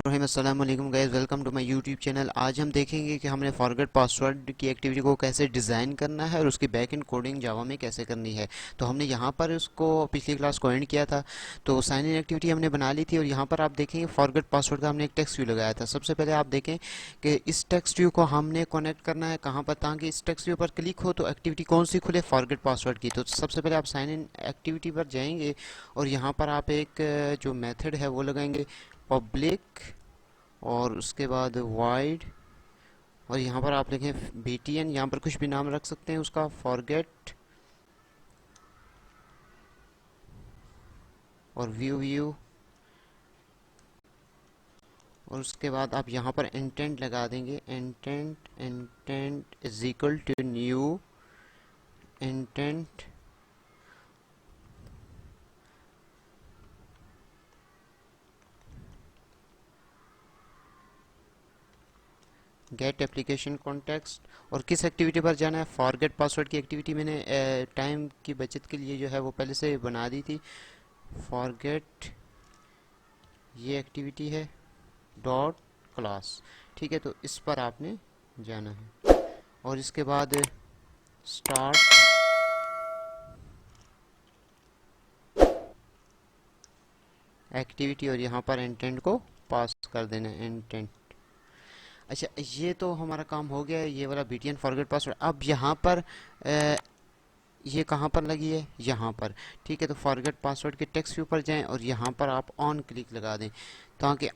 अस्सलाम वालेकुम guys, welcome to my YouTube channel. आज हम देखेंगे कि हमने फॉरगेट पासवर्ड की एक्टिविटी को कैसे डिज़ाइन करना है और उसकी बैक एंड कोडिंग जावा में कैसे करनी है। तो हमने यहाँ पर उसको पिछली क्लास को एंड किया था। तो साइन इन एक्टिविटी हमने बना ली थी और यहाँ पर आप देखेंगे फॉरगेट पासवर्ड का हमने एक टेक्स्ट व्यू लगाया था। सबसे पहले आप देखें कि इस टेक्स्ट व्यू को हमने कनेक्ट करना है कहाँ पर, ताकि इस टेक्स्ट व्यू पर क्लिक हो तो एक्टिविटी कौन सी खुले, फॉरगेट पासवर्ड की। तो सबसे पहले आप साइन इन एक्टिविटी पर जाएंगे और यहाँ पर आप एक जो मेथड है वो लगाएंगे, पब्लिक, और उसके बाद वाइड, और यहाँ पर आप लिखें btn, यहाँ पर कुछ भी नाम रख सकते हैं उसका, फॉरगेट, और व्यू, और उसके बाद आप यहाँ पर इंटेंट लगा देंगे, intent is equal to new intent get application context. और किस एक्टिविटी पर जाना है, फॉरगेट पासवर्ड की एक्टिविटी मैंने टाइम की बचत के लिए जो है वो पहले से बना दी थी। फॉरगेट ये एक्टिविटी है डॉट क्लास, ठीक है। तो इस पर आपने जाना है और इसके बाद स्टार्ट एक्टिविटी और यहाँ पर इंटेंट को पास कर देना है, इंटेंट। अच्छा, ये तो हमारा काम हो गया है, ये वाला btn फॉरगेट पासवर्ड। अब यहाँ पर ये कहाँ पर लगी है, यहाँ पर, ठीक है। तो फॉरगेट पासवर्ड के टेक्स्ट व्यू पर जाएं और यहाँ पर आप ऑन क्लिक लगा दें, ताकि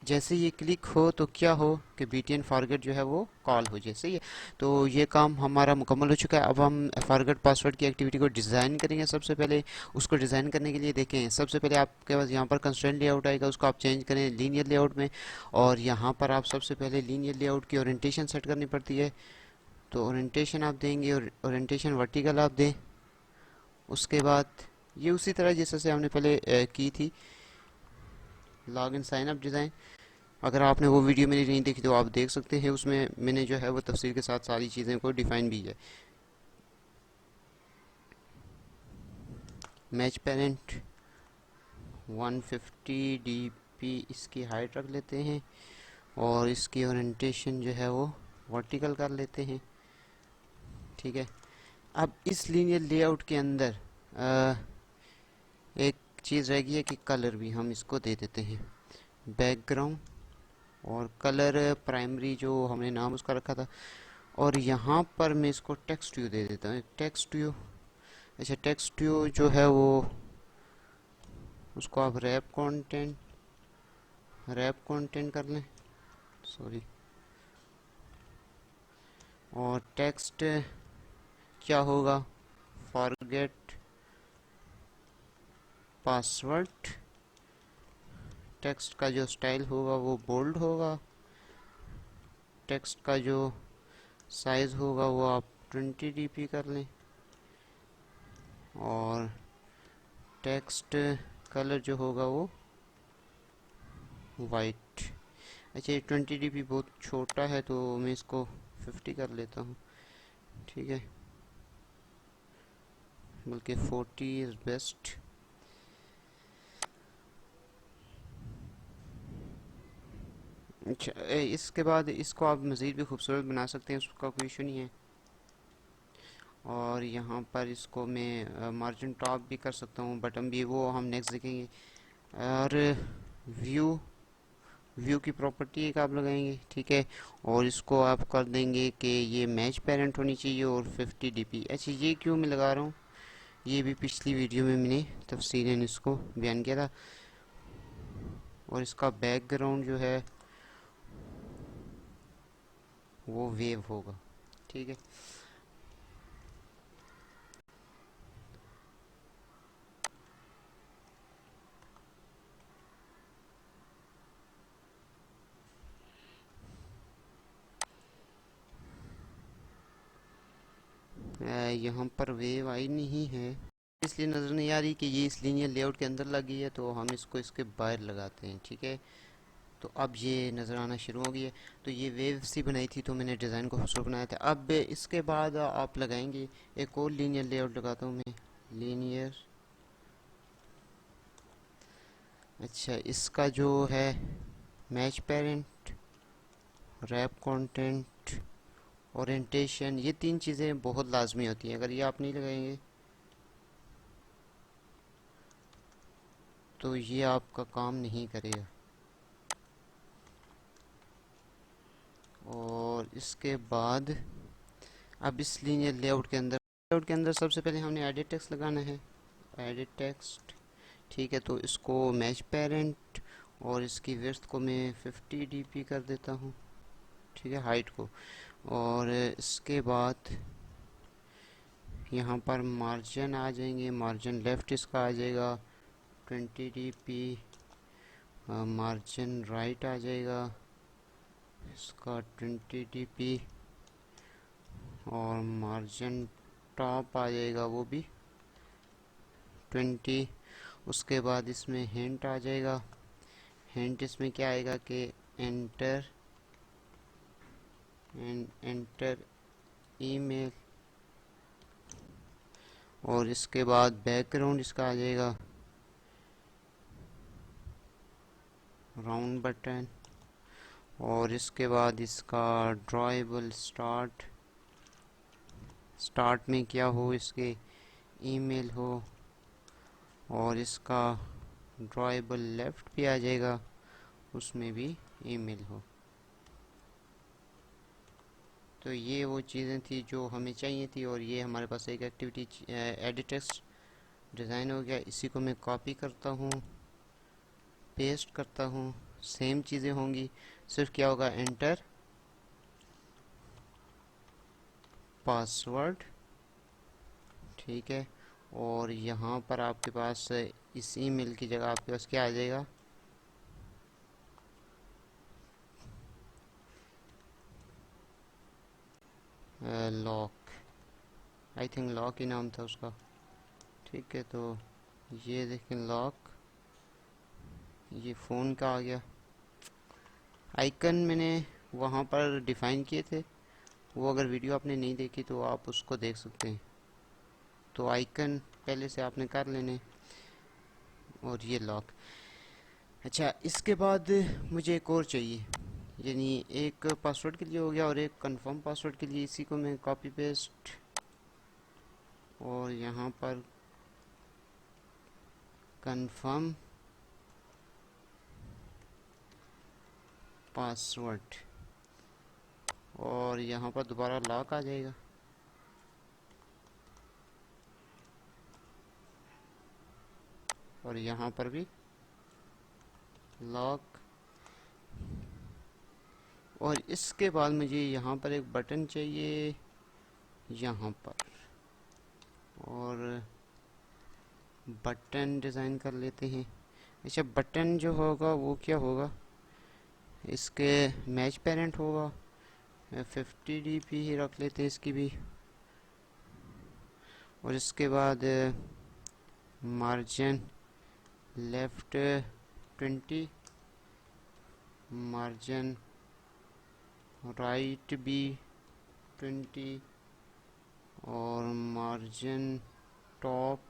जैसे ये क्लिक हो तो क्या हो कि btn फॉरगेट जो है वो कॉल हो, जैसे ही। तो ये काम हमारा मुकम्मल हो चुका है। अब हम फॉरगेट पासवर्ड की एक्टिविटी को डिज़ाइन करेंगे। सबसे पहले उसको डिज़ाइन करने के लिए देखें, सबसे पहले आपके पास यहाँ पर कंस्ट्रेंट लेआउट आएगा, उसको आप चेंज करें लीनियर लेआउट में। और यहाँ पर आप सबसे पहले लीनियर लेआउट की ओरिएंटेशन सेट करनी पड़ती है। तो ओरिएंटेशन आप देंगे और ओरिएंटेशन वर्टिकल आप दें। उसके बाद ये उसी तरह जैसे से हमने पहले की थी, log in sign up design. अगर आपने वो वीडियो मेरी नहीं देखी तो आप देख सकते हैं, उसमें मैंने जो है वो तफसील के साथ सारी चीज़ें को डिफ़ाइन भी है। मैच पेरेंट 150 dp इसकी हाइट रख लेते हैं और इसकी ओरिएंटेशन जो है वो वर्टिकल कर लेते हैं, ठीक है। अब इस लीनियर लेआउट के अंदर एक चीज़ रह गई है कि कलर भी हम इसको दे देते हैं, बैकग्राउंड, और कलर प्राइमरी जो हमने नाम उसका रखा था। और यहाँ पर मैं इसको टेक्स्ट व्यू दे देता हूँ, टेक्स्ट व्यू। अच्छा, टेक्स्ट व्यू जो है वो उसको आप रैप कंटेंट कर लें, सॉरी। और टेक्स्ट क्या होगा, फॉरगेट पासवर्ड। टेक्स्ट का जो स्टाइल होगा वो बोल्ड होगा। टेक्स्ट का जो साइज़ होगा वो आप 20 dp कर लें। और टेक्स्ट कलर जो होगा वो वाइट। अच्छा, ये 20 dp बहुत छोटा है तो मैं इसको 50 कर लेता हूँ, ठीक है, बल्कि 40 इज़ बेस्ट। अच्छा, इसके बाद इसको आप मज़ीद भी खूबसूरत बना सकते हैं, उसका कोई इशू नहीं है। और यहाँ पर इसको मैं मार्जिन टॉप भी कर सकता हूँ, बटन भी, वो हम नेक्स्ट देखेंगे। और व्यू व्यू की प्रॉपर्टी एक आप लगाएंगे, ठीक है। और इसको आप कर देंगे कि ये मैच पेरेंट होनी चाहिए और 50 dp। अच्छा, ये क्यों मैं लगा रहा हूँ, ये भी पिछली वीडियो में मैंने तफसीलन इसको बयान किया था। और इसका बैकग्राउंड जो है वो वेव होगा, ठीक है। यहाँ पर वेव आई नहीं है, इसलिए नज़र नहीं आ रही कि ये इस लीनियर लेआउट के अंदर लगी है, तो हम इसको इसके बाहर लगाते हैं, ठीक है। तो अब ये नज़र आना शुरू हो गई है। तो ये वेव सी बनाई थी तो मैंने डिज़ाइन को खूबसूरत बनाया था। अब इसके बाद आप लगाएंगे, एक और लीनियर लेआउट लगाता हूँ मैं, लीनियर। अच्छा, इसका जो है match parent, wrap content, orientation, ये तीन चीज़ें बहुत लाजमी होती हैं। अगर ये आप नहीं लगाएंगे तो ये आपका काम नहीं करेगा। और इसके बाद अब इस लीनियर लेआउट के अंदर सबसे पहले हमने एडिट टेक्स्ट लगाना है। एडिट टेक्स्ट, ठीक है, तो इसको मैच पेरेंट और इसकी विड्थ को मैं 50 dp कर देता हूँ, ठीक है, हाइट को। और इसके बाद यहाँ पर मार्जिन आ जाएंगे, मार्जिन लेफ्ट इसका आ जाएगा 20 dp, मार्जिन राइट आ जाएगा इसका 20 dp, और मार्जिन टॉप आ जाएगा वो भी 20। उसके बाद इसमें हिंट आ जाएगा। हिंट इसमें क्या आएगा कि एंटर एंटर ईमेल। और इसके बाद बैकग्राउंड इसका आ जाएगा राउंड बटन। और इसके बाद इसका ड्रॉएबल स्टार्ट में क्या हो, इसके ईमेल हो। और इसका ड्रॉएबल लेफ्ट भी आ जाएगा, उसमें भी ईमेल हो। तो ये वो चीज़ें थी जो हमें चाहिए थी, और ये हमारे पास एक एक्टिविटी एडिट टेक्स्ट डिज़ाइन हो गया। इसी को मैं कॉपी करता हूँ, पेस्ट करता हूँ, सेम चीज़ें होंगी, सिर्फ क्या होगा, एंटर पासवर्ड, ठीक है। और यहाँ पर आपके पास इस ईमेल की जगह आपके पास क्या आ जाएगा, लॉक, आई थिंक लॉक ही नाम था उसका, ठीक है। तो ये देखें लॉक, ये फ़ोन का आ गया। आइकन मैंने वहाँ पर डिफ़ाइन किए थे, वो अगर वीडियो आपने नहीं देखी तो आप उसको देख सकते हैं। तो आइकन पहले से आपने कर लेने, और ये लॉक। अच्छा, इसके बाद मुझे एक और चाहिए, यानी एक पासवर्ड के लिए हो गया और एक कंफर्म पासवर्ड के लिए। इसी को मैं कॉपी पेस्ट और यहाँ पर कंफर्म पासवर्ड, और यहाँ पर दोबारा लॉक आ जाएगा। और यहाँ पर भी लॉक। और इसके बाद मुझे यहाँ पर एक बटन चाहिए यहाँ पर, और बटन डिज़ाइन कर लेते हैं। अच्छा, बटन जो होगा वो क्या होगा, इसके मैच पेरेंट होगा, 50 dp ही रख लेते हैं इसकी भी। और इसके बाद मार्जिन लेफ्ट 20, मार्जिन राइट भी 20, और मार्जिन टॉप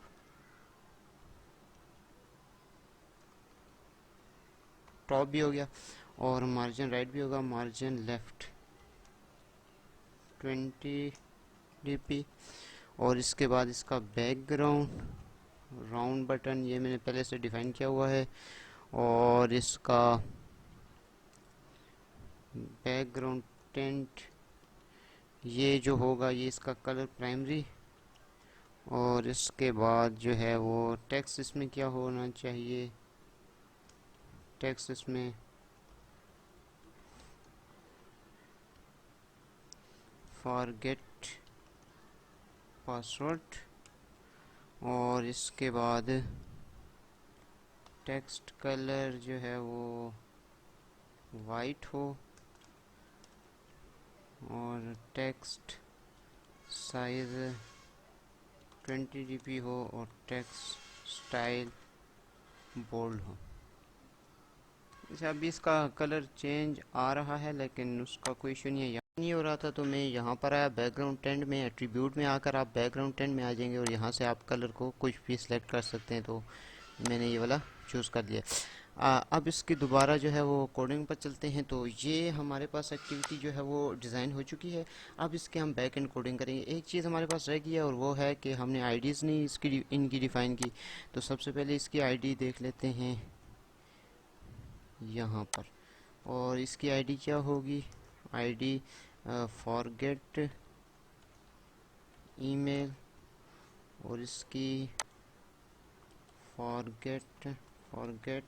भी हो गया, और मार्जिन राइट भी होगा, मार्जिन लेफ्ट 20 dp। और इसके बाद इसका बैकग्राउंड राउंड बटन, ये मैंने पहले से डिफाइन किया हुआ है। और इसका बैकग्राउंड टेंट, ये जो होगा ये इसका कलर प्राइमरी। और इसके बाद जो है वो टेक्स्ट इसमें क्या होना चाहिए, टेक्स्ट इसमें फॉरगेट पासवर्ड। और इसके बाद टेक्स्ट कलर जो है वो वाइट हो, और टेक्स्ट साइज 20 dp हो, और टेक्स्ट स्टाइल बोल्ड हो। अच्छा, अभी इसका कलर चेंज आ रहा है, लेकिन उसका कोई इशू नहीं है। यहाँ नहीं हो रहा था तो मैं यहाँ पर आया बैकग्राउंड टेंट में, एट्रीब्यूट में आकर आप बैकग्राउंड टेंट में आ जाएंगे, और यहाँ से आप कलर को कुछ भी सिलेक्ट कर सकते हैं। तो मैंने ये वाला चूज़ कर लिया। अब इसकी दोबारा जो है वो कोडिंग पर चलते हैं। तो ये हमारे पास एक्टिविटी जो है वो डिज़ाइन हो चुकी है। अब इसके हम बैक एंड कोडिंग करेंगे। एक चीज़ हमारे पास रह गई है और वो है कि हमने आईडीज़ नहीं इनकी डिफ़ाइन की। तो सबसे पहले इसकी आईडी देख लेते हैं यहाँ पर। और इसकी आईडी क्या होगी? आईडी फॉरगेट ईमेल, और इसकी फॉरगेट फॉरगेट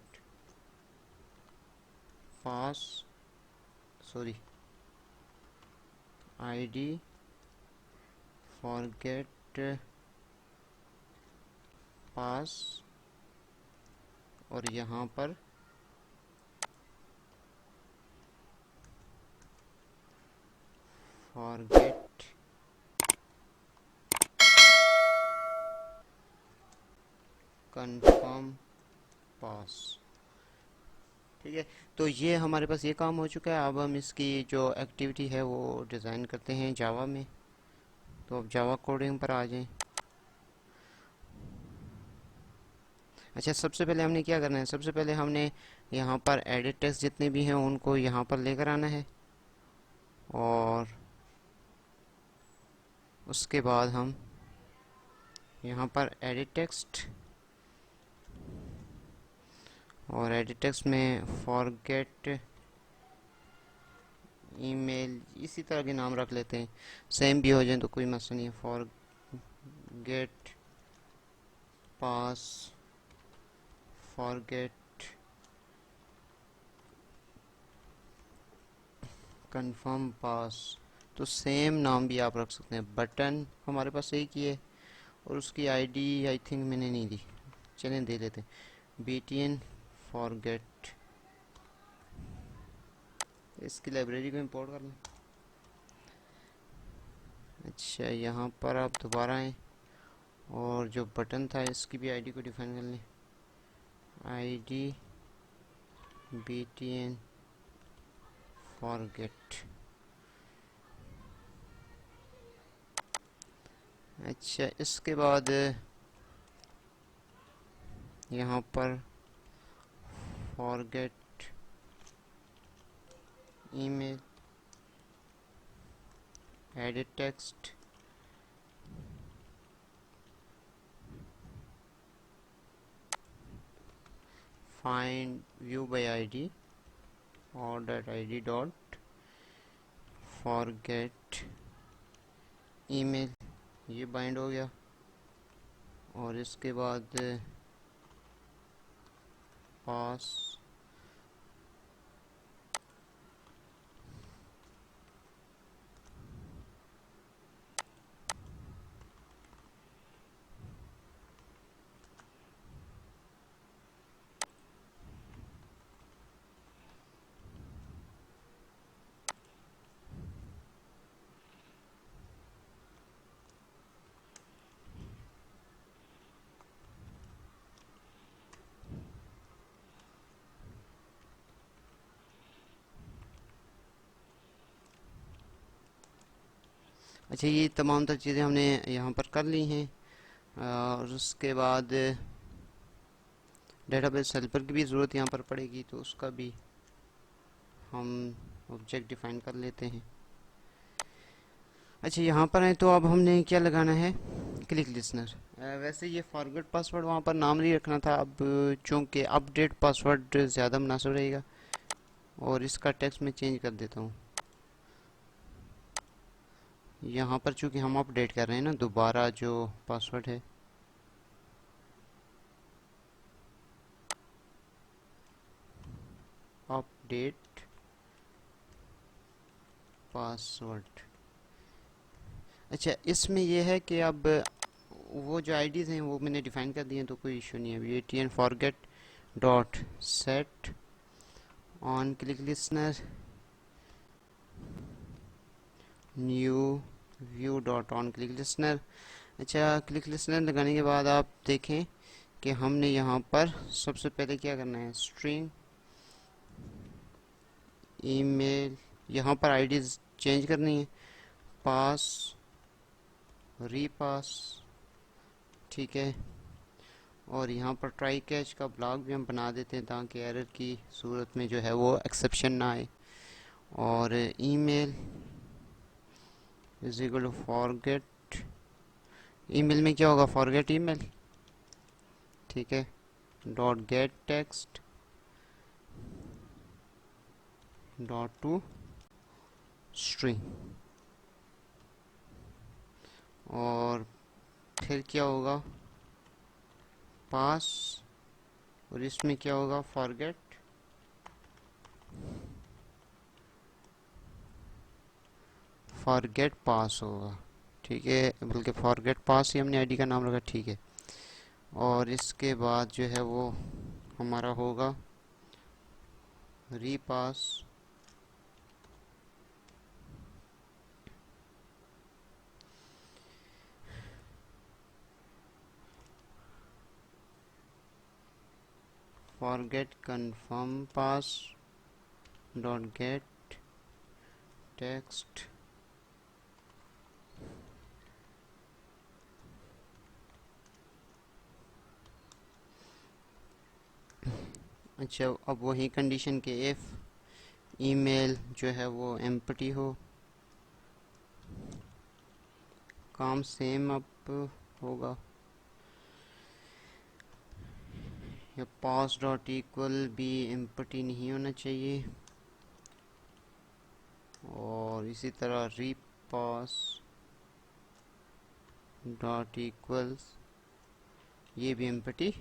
पास सॉरी आईडी फॉरगेट पास, और यहाँ पर फॉरगेट कंफर्म पास। ठीक है, तो ये हमारे पास ये काम हो चुका है। अब हम इसकी जो एक्टिविटी है वो डिज़ाइन करते हैं जावा में। तो अब जावा कोडिंग पर आ जाएं। अच्छा, सबसे पहले हमने क्या करना है? सबसे पहले हमने यहाँ पर एडिट टेक्स्ट जितने भी हैं उनको यहाँ पर लेकर आना है, और उसके बाद हम यहाँ पर एडिट टेक्स्ट, और एडिट टेक्स्ट में फॉरगेट ईमेल इसी तरह के नाम रख लेते हैं, सेम भी हो जाए तो कोई मसला नहीं है। फॉरगेट पास, फॉरगेट कंफर्म पास, तो सेम नाम भी आप रख सकते हैं। बटन हमारे पास एक ही है, और उसकी आईडी आई थिंक मैंने नहीं दी, चलें दे लेते हैं। बीटीएन फॉरगेट, इसकी लाइब्रेरी को इंपोर्ट कर लें। अच्छा, यहाँ पर आप दोबारा आएँ, और जो बटन था इसकी भी आईडी को डिफाइन कर लें। ID BTN forget. अच्छा, इसके बाद यहाँ पर forget email, edit text, find view by ID, और dot ID dot forget email, ये बाइंड हो गया। और इसके बाद पास, अच्छा, ये तमाम तर चीज़ें हमने यहाँ पर कर ली हैं। और उसके बाद डेटाबेस हेल्पर की भी ज़रूरत यहाँ पर पड़ेगी, तो उसका भी हम ऑब्जेक्ट डिफाइन कर लेते हैं। अच्छा, यहाँ पर है तो अब हमने क्या लगाना है? Click listener. वैसे ये फॉरगेट पासवर्ड वहाँ पर नाम नहीं रखना था, अब चूँकि अपडेट पासवर्ड ज़्यादा मुनासिब रहेगा, और इसका टेक्स्ट में चेंज कर देता हूँ। यहाँ पर चूँकि हम अपडेट कर रहे हैं ना दोबारा जो पासवर्ड है, अपडेट पासवर्ड। अच्छा, इसमें यह है कि अब वो जो आईडीज़ हैं वो मैंने डिफ़ाइन कर दिए हैं, तो कोई इशू नहीं है। अभी ATN forget dot set on click listener new view dot on click listener. अच्छा, क्लिक लिसनर लगाने के बाद आप देखें कि हमने यहाँ पर सबसे पहले क्या करना है? स्ट्रिंग ईमेल, यहाँ पर आईडीज़ चेंज करनी है, पास रीपास, ठीक है। और यहाँ पर ट्राई कैच का ब्लॉक भी हम बना देते हैं ताकि एरर की सूरत में जो है वो एक्सेप्शन ना आए। और email is equal to forget, email में क्या होगा, फॉरगेट ईमेल, ठीक है, dot get text dot to string. और फिर क्या होगा, पास, और इसमें क्या होगा, फॉरगेट पास होगा, ठीक है, बल्कि फॉरगेट पास ही हमने आईडी का नाम रखा, ठीक है। और इसके बाद जो है वो हमारा होगा रीपास फॉरगेट कन्फर्म पास डॉट गेट टेक्स्ट। अच्छा, अब वही कंडीशन के इफ़ ईमेल जो है वो एम्प्टी हो, काम सेम अब होगा, या पास डॉट इक्वल भी एम्प्टी नहीं होना चाहिए, और इसी तरह रीपास डॉट इक्वल्स ये भी एम्प्टी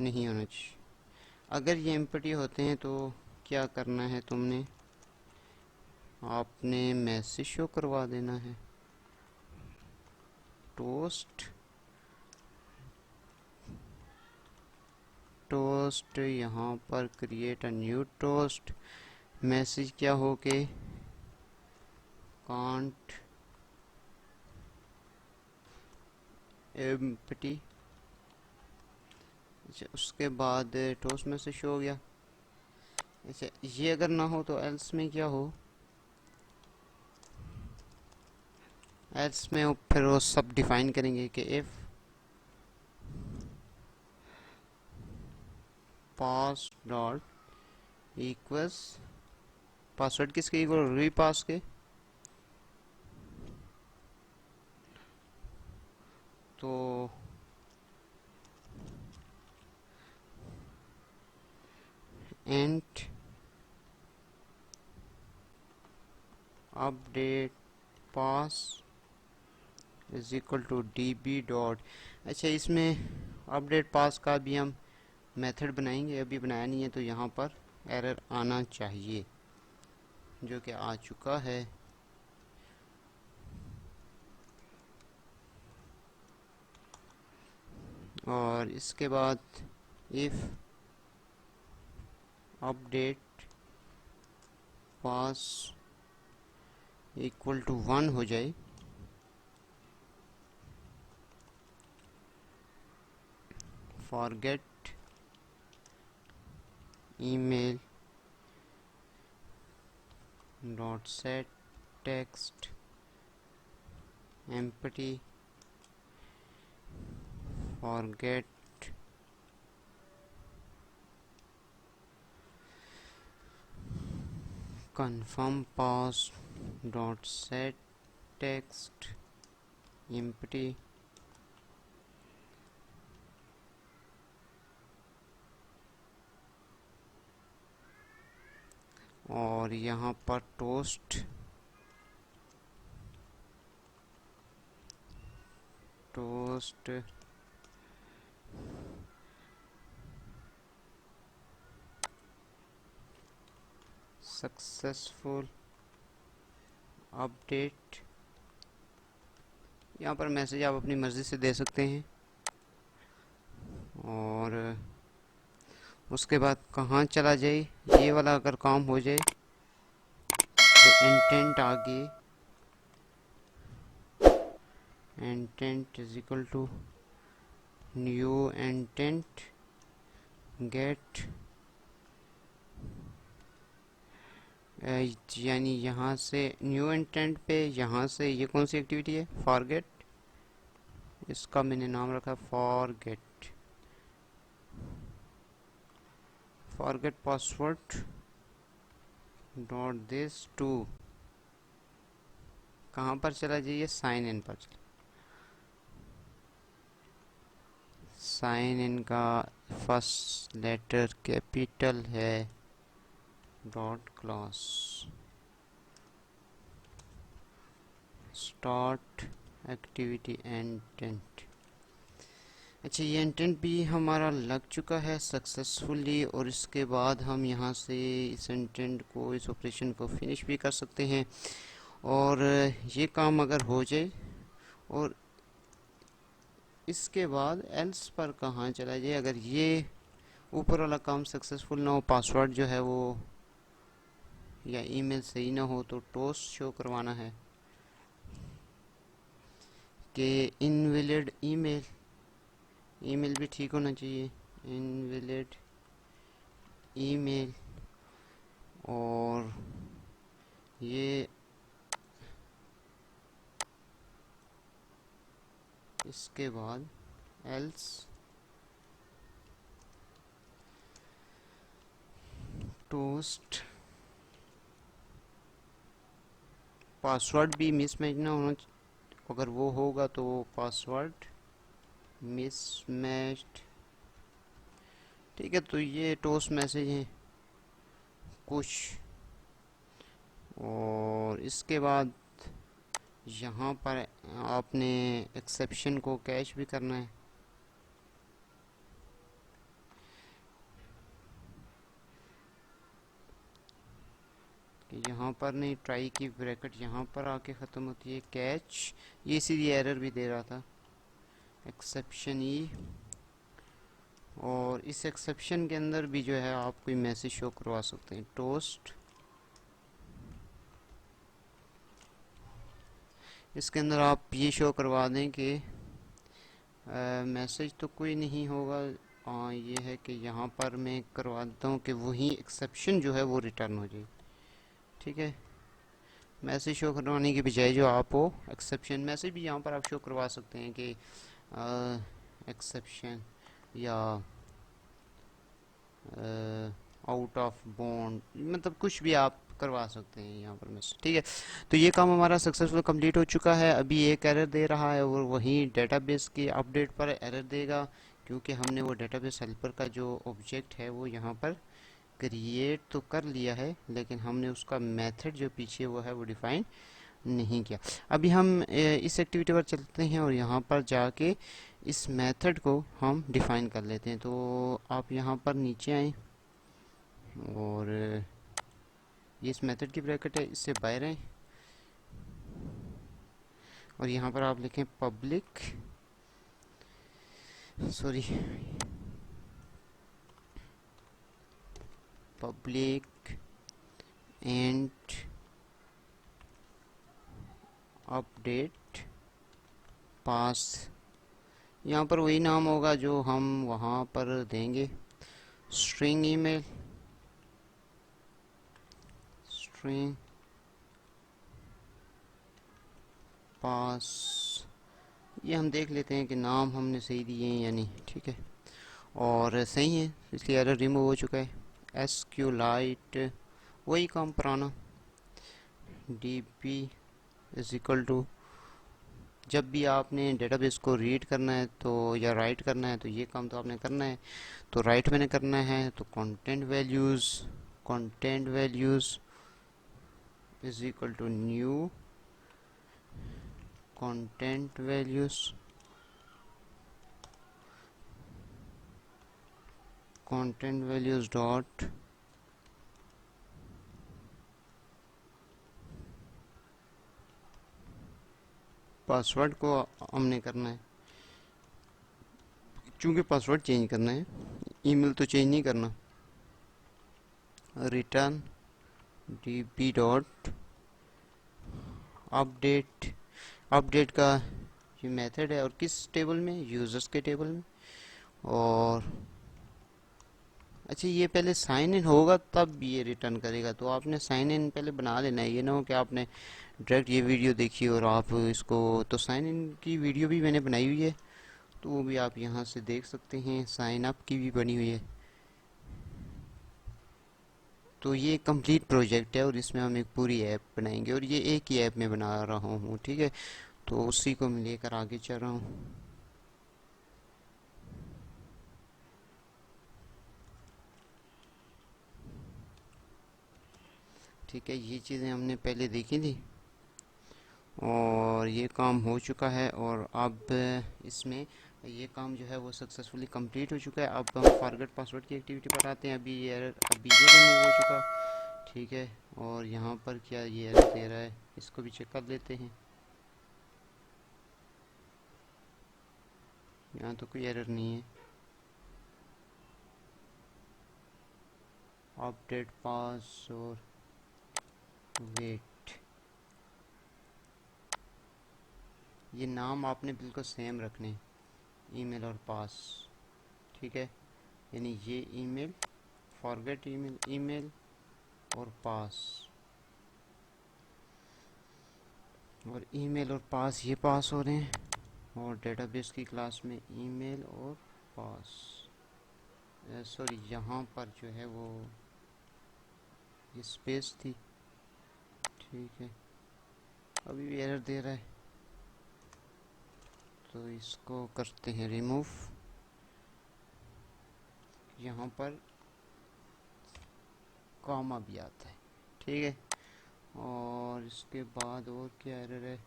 नहीं होना चाहिए। अगर ये एम्प्टी होते हैं तो क्या करना है तुमने, आपने मैसेज शो करवा देना है, टोस्ट टोस्ट, यहाँ पर create a new toast, message क्या हो के कांट एम्प्टी। अच्छा, उसके बाद टोस्ट मैसेज शो हो गया। अच्छा, ये अगर ना हो तो एल्स में क्या हो, एल्स में फिर वो सब डिफाइन करेंगे कि if pass dot equals, password किसके इक्वल, रीपास के, तो and update pass is equal to db dot. अच्छा, इसमें अपडेट पास का भी हम मेथड बनाएंगे, अभी बनाया नहीं है, तो यहाँ पर एरर आना चाहिए, जो कि आ चुका है। और इसके बाद if update pass equal to 1 हो जाए, forget email dot set text empty forget confirm pass dot set text empty। और यहाँ पर टोस्ट सक्सेसफुल अपडेट, यहाँ पर मैसेज आप अपनी मर्ज़ी से दे सकते हैं। और उसके बाद कहाँ चला जाए, ये वाला अगर काम हो जाए तो इंटेंट आगे, intent is equal to new intent get, यानी यहाँ से न्यू इंटेंट पे, यहाँ से ये कौन सी एक्टिविटी है, फॉरगेट इसका मैंने नाम रखा forget password dot this to. कहाँ पर चला जाइए, साइन इन पर चला। साइन इन का फर्स्ट लेटर कैपिटल है, dot class start activity intent. अच्छा, ये इंटेंट भी हमारा लग चुका है सक्सेसफुली, और इसके बाद हम यहाँ से इस इंटेंट को, इस ऑपरेशन को फिनिश भी कर सकते हैं। और ये काम अगर हो जाए और इसके बाद एल्स पर कहाँ चला जाए, अगर ये ऊपर वाला काम सक्सेसफुल ना हो, पासवर्ड जो है वो या ईमेल सही ना हो, तो टोस्ट शो करवाना है कि इनवैलिड ईमेल, ईमेल भी ठीक होना चाहिए, इनवैलिड ईमेल। और ये इसके बाद एल्स टोस्ट, पासवर्ड भी मिसमैच ना होना, अगर वो होगा तो पासवर्ड मिसमैच्ड। ठीक है, तो ये टोस्ट मैसेज है कुछ। और इसके बाद यहाँ पर आपने एक्सेप्शन को कैच भी करना है कि यहाँ पर नहीं, ट्राई की ब्रैकेट यहाँ पर आके ख़त्म होती है, कैच। ये सीधी एरर भी दे रहा था, एक्सेप्शन ई। और इस एक्सेप्शन के अंदर भी जो है आप कोई मैसेज शो करवा सकते हैं, टोस्ट। इसके अंदर आप ये शो करवा दें कि मैसेज तो कोई नहीं होगा, ये है कि यहाँ पर मैं करवा देता हूँ कि वही एक्सेप्शन जो है वो रिटर्न हो जाए। ठीक है, मैसेज शो करवाने की बजाय जो आप वो एक्सेप्शन मैसेज भी यहाँ पर आप शो करवा सकते हैं कि एक्सेप्शन या आउट ऑफ बॉन्ड, मतलब कुछ भी आप करवा सकते हैं यहाँ पर मैसेज। ठीक है, तो ये काम हमारा सक्सेसफुल कंप्लीट हो चुका है। अभी एक एरर दे रहा है और वही डेटाबेस की अपडेट पर एरर देगा, क्योंकि हमने वो डेटाबेस हेल्पर का जो ऑब्जेक्ट है वो यहाँ पर क्रिएट तो कर लिया है, लेकिन हमने उसका मेथड जो पीछे वो है वो डिफाइन नहीं किया। अभी हम इस एक्टिविटी पर चलते हैं और यहाँ पर जाके इस मेथड को हम डिफाइन कर लेते हैं। तो आप यहाँ पर नीचे आएँ और ये इस मेथड की ब्रैकेट है, इससे बाहर आएँ और यहाँ पर आप लिखें public, sorry, public and update pass. यहाँ पर वही नाम होगा जो हम वहाँ पर देंगे, स्ट्रिंग ईमेल, स्ट्रिंग पास। ये हम देख लेते हैं कि नाम हमने सही दिए हैं या नहीं। ठीक है, और सही है, इसलिए एरर रिमूव हो चुका है। SQLite वही काम पुराना, DB इज इक्वल टू, जब भी आपने डेटाबेस को रीड करना है तो या राइट करना है तो ये काम तो आपने करना है, तो राइट मैंने करना है, तो content values is equal to new content values dot password को हमने करना है, चूँकि पासवर्ड चेंज करना है, ईमेल तो चेंज नहीं करना। Return db dot update, update का ये मेथड है, और किस टेबल में, यूज़र्स के टेबल में। और अच्छा, ये पहले साइन इन होगा तब ये रिटर्न करेगा, तो आपने साइन इन पहले बना लेना है। ये ना हो कि आपने डायरेक्ट ये वीडियो देखी और आप इसको, तो साइन इन की वीडियो भी मैंने बनाई हुई है, तो वो भी आप यहाँ से देख सकते हैं। साइन अप की भी बनी हुई है। तो ये कंप्लीट प्रोजेक्ट है और इसमें हम एक पूरी ऐप बनाएंगे, और ये एक ही ऐप में बना रहा हूँ, ठीक है। तो उसी को मैं लेकर आगे चल रहा हूँ। ठीक है, ये चीज़ें हमने पहले देखी थी और ये काम हो चुका है। और अब इसमें ये काम जो है वो सक्सेसफुली कंप्लीट हो चुका है। अब हम फॉरगेट पासवर्ड की एक्टिविटी पर आते हैं। अभी ये रिमूव हो चुका, ठीक है। और यहाँ पर क्या ये एरर दे रहा है, इसको भी चेक कर लेते हैं। यहाँ तो कोई एरर नहीं है। अपडेट पास और वेट, ये नाम आपने बिल्कुल सेम रखने हैं, ईमेल और पास, ठीक है। यानी ये ईमेल, फॉरगेट ईमेल, ईमेल और पास, और ईमेल और पास ये पास हो रहे हैं। और डेटाबेस की क्लास में ईमेल और पास, सॉरी यहाँ पर जो है वो ये स्पेस थी, ठीक है। अभी भी एरर दे रहा है, तो इसको करते हैं रिमूव। यहाँ पर कॉमा भी आता है, ठीक है। और इसके बाद और क्या एरर है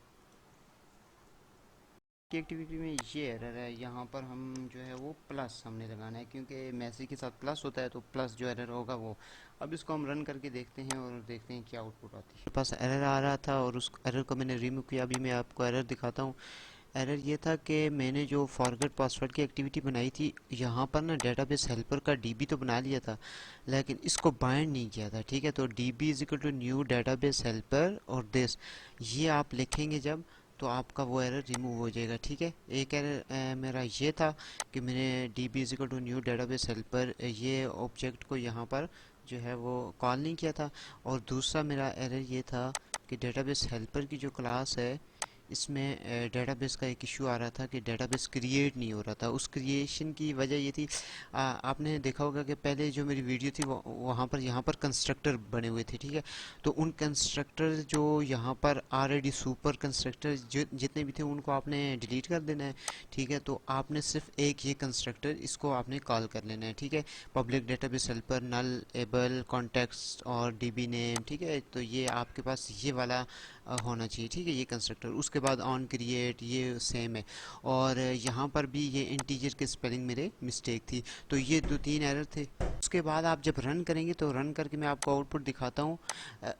की एक्टिविटी में, ये एरर है। यहाँ पर हम जो है वो प्लस हमने लगाना है, क्योंकि मैसेज के साथ प्लस होता है, तो प्लस जो एरर होगा वो। अब इसको हम रन करके देखते हैं और देखते हैं क्या आउटपुट आती है। मेरे पास एरर आ रहा था और उस एरर को मैंने रिमूव किया। अभी मैं आपको एरर दिखाता हूँ। एरर ये था कि मैंने जो फॉरगेट पासवर्ड की एक्टिविटी बनाई थी, यहाँ पर ना डेटाबेस हेल्पर का डीबी तो बना लिया था, लेकिन इसको बाइंड नहीं किया था, ठीक है। तो DB is equal to new database helper और दिस, ये आप लिखेंगे जब, तो आपका वो एरर रिमूव हो जाएगा, ठीक है। एक एरर मेरा ये था कि मैंने DB is equal to new database helper ये ऑब्जेक्ट को यहाँ पर जो है वो कॉल नहीं किया था। और दूसरा मेरा एरर ये था कि डेटाबेस हेल्पर की जो क्लास है, इसमें डेटाबेस का एक इशू आ रहा था कि डेटाबेस क्रिएट नहीं हो रहा था। उस क्रिएशन की वजह ये थी, आपने देखा होगा कि पहले जो मेरी वीडियो थी वहाँ पर यहाँ पर कंस्ट्रक्टर बने हुए थे, ठीक है। तो उन कंस्ट्रक्टर जो यहाँ पर ऑलरेडी सुपर कंस्ट्रक्टर जो जितने भी थे उनको आपने डिलीट कर देना है, ठीक है। तो आपने सिर्फ एक ये कंस्ट्रक्टर इसको आपने कॉल कर लेना है, ठीक है। पब्लिक डेटाबेस हेल्पर नल एबल कॉन्टेक्स्ट और डीबी नेम, ठीक है। तो ये आपके पास ये वाला होना चाहिए, ठीक है, ये कंस्ट्रक्टर। उसके बाद ऑन क्रिएट ये सेम है। और यहाँ पर भी ये इंटीजर के स्पेलिंग मेरे मिस्टेक थी। तो ये दो तीन एरर थे। उसके बाद आप जब रन करेंगे तो रन करके मैं आपको आउटपुट दिखाता हूँ।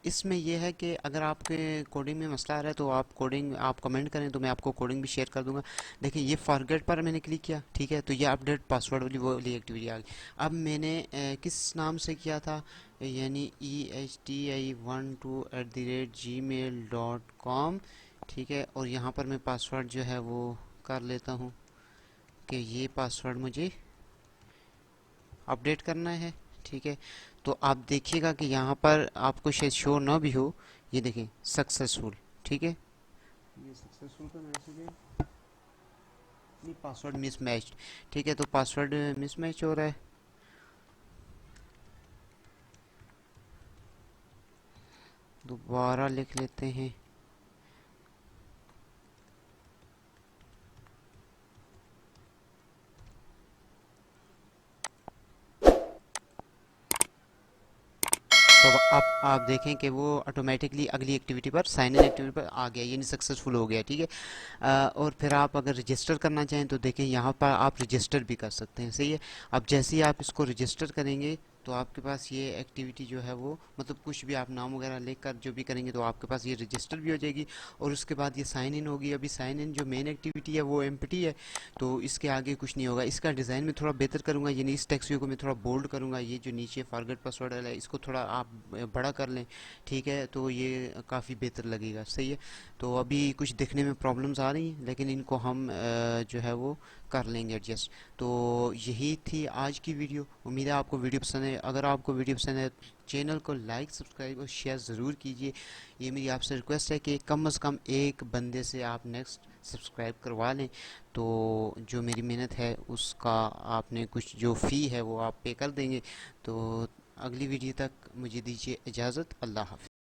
इसमें यह है कि अगर आपके कोडिंग में मसला आ रहा है तो आप कोडिंग आप कमेंट करें, तो मैं आपको कोडिंग भी शेयर कर दूंगा। देखिए, ये फॉरगेट पर मैंने क्लिक किया, ठीक है। तो ये अपडेट पासवर्ड वाली वो वाली एक्टिविटी आ गई। अब मैंने किस नाम से किया था, यानी EHTI12@gmail.com, ठीक है। और यहाँ पर मैं पासवर्ड जो है वो कर लेता हूँ कि ये पासवर्ड मुझे अपडेट करना है, ठीक है। तो आप देखिएगा कि यहाँ पर आपको शायद शो ना भी हो, ये देखें सक्सेसफुल, ठीक है। ये सक्सेसफुल का मैसेज है, नहीं पासवर्ड मिसमैच्ड, ठीक है। तो पासवर्ड मिसमैच हो रहा है। दोबारा लिख लेते हैं। तो अब आप देखें कि वो ऑटोमेटिकली अगली एक्टिविटी पर, साइन इन एक्टिविटी पर आ गया, यानी सक्सेसफुल हो गया, ठीक है। और फिर आप अगर रजिस्टर करना चाहें तो देखें यहाँ पर आप रजिस्टर भी कर सकते हैं, सही है। अब जैसे ही आप इसको रजिस्टर करेंगे तो आपके पास ये एक्टिविटी जो है वो मतलब कुछ भी आप नाम वगैरह लिखकर जो भी करेंगे तो आपके पास ये रजिस्टर भी हो जाएगी। और उसके बाद ये साइन इन होगी। अभी साइन इन जो मेन एक्टिविटी है वो एम्प्टी है, तो इसके आगे कुछ नहीं होगा। इसका डिज़ाइन में थोड़ा बेहतर करूँगा, यानी इस टेक्स्ट व्यू को मैं थोड़ा बोल्ड करूँगा। ये जो नीचे फॉरगेट पासवर्ड है इसको थोड़ा आप बड़ा कर लें, ठीक है, तो ये काफ़ी बेहतर लगेगा, सही है। तो अभी कुछ दिखने में प्रॉब्लम्स आ रही हैं, लेकिन इनको हम जो है वो कर लेंगे एडजस्ट। तो यही थी आज की वीडियो। उम्मीद है आपको वीडियो पसंद है। अगर आपको वीडियो पसंद है चैनल को लाइक सब्सक्राइब और शेयर ज़रूर कीजिए। ये मेरी आपसे रिक्वेस्ट है कि कम से कम एक बंदे से आप नेक्स्ट सब्सक्राइब करवा लें, तो जो मेरी मेहनत है उसका आपने कुछ जो फ़ी है वो आप पे कर देंगे। तो अगली वीडियो तक मुझे दीजिए इजाज़त। अल्लाह हाफ़िज़।